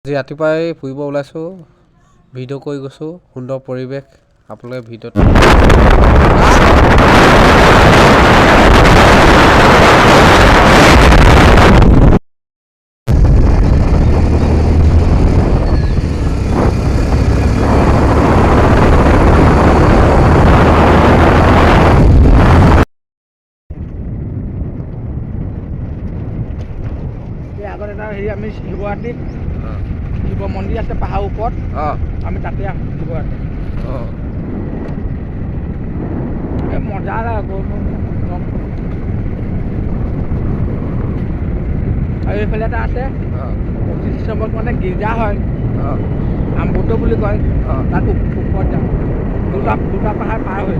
আজি ৰাতিপুৱাই ফুৰিব ওলাইছোঁ, ভিডিঅ' কৰি গৈছোঁ, সুন্দৰ পৰিৱেশ আপোনালোকে ভিডিঅ'ত আগত এটা হেৰি আমি শিৱৰাত্ৰিত শিৱ মন্দিৰ আছে পাহাৰৰ ওপৰত আমি তাতে আহোঁ শিৱৰাত্ৰি এই মজা লাগে আৰু এইফালে এটা আছে 25 ডিচেম্বৰত মানে গীৰ্জা হয় আমবুত বুলি কয় তাত ওপৰত যাওঁ দুটা পাহাৰ পাৰ হৈ